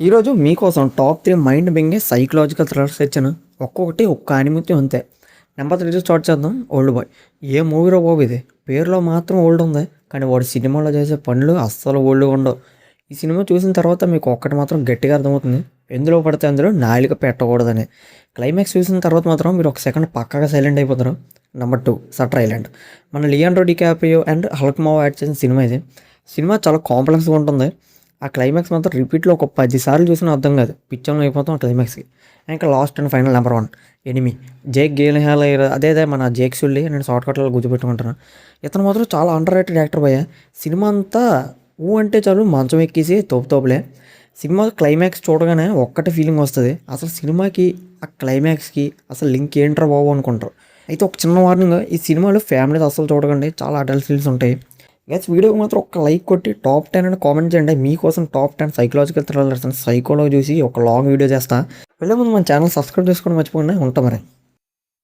ఈరోజు మీకోసం top 3 mind బెంగే సైకలాజికల్ థ్రిల్లర్స్ తెచ్చాను. ఒక్కొక్కటి ఒక్క అనిమిత్యం అంతే. నెంబర్ 3 స్టార్ట్ చేద్దాం. Old boy. ఏ మూవీలో బాబు ఇది? పేరులో మాత్రం ఓల్డ్ ఉంది, కానీ వాడు సినిమాలో చేసే పనులు అస్సలు ఓల్డ్గా ఉండవు. ఈ సినిమా చూసిన తర్వాత మీకు ఒక్కటి మాత్రం గట్టిగా అర్థమవుతుంది, ఎందులో పడితే అందులో నాలుక పెట్టకూడదని. క్లైమాక్స్ చూసిన తర్వాత మాత్రం మీరు ఒక సెకండ్ పక్కాగా సైలెంట్ అయిపోతారు. Number 2 shutter island. మన లియోనార్డో డికాప్రియో అండ్ హల్క్ మావో యాడ్ చేసిన సినిమా ఇది. సినిమా చాలా కాంప్లెక్స్గా ఉంటుంది. ఆ క్లైమాక్స్ మాత్రం రిపీట్లో ఒక 10 సార్లు చూసినా అర్థం కాదు, పిచ్చంలో అయిపోతాం ఆ క్లైమాక్స్కి. ఇంకా last and final number 1 enemy. Jake గేల్హాల్. అదే మన జేక్ సుల్లి, నేను షార్ట్ కట్లో గుర్తుపెట్టుకుంటాను. ఇతను మాత్రం చాలా అండర్ రేటెడ్ యాక్టర్ భయ్య. సినిమా అంతా అంటే చాలు మంచం ఎక్కేసి తోపులే. సినిమా క్లైమాక్స్ చూడగానే ఒక్కటే ఫీలింగ్ వస్తుంది, అసలు సినిమాకి ఆ క్లైమాక్స్కి అసలు లింక్ ఏంట్రా బాబు అనుకుంటారు. అయితే ఒక చిన్న వార్నింగ్, ఈ సినిమాలో ఫ్యామిలీస్ అసలు చూడకండి, చాలా అడల్ట్ ఫీల్స్ ఉంటాయి. గైస్ వీడియోకి మాత్రం ఒక లైక్ కొట్టి టాప్ 10 అని కామెంట్ చేయండి. మీకోసం టాప్ 10 సైకలాజికల్ థ్రిల్లర్స్ అండ్ సైకోలో చూసి ఒక లాంగ్ వీడియో చేస్తా. వెళ్ళే ముందు మన ఛానల్ సబ్స్క్రైబ్ చేసుకోవడం మర్చిపోకుండా ఉంటాం మరి.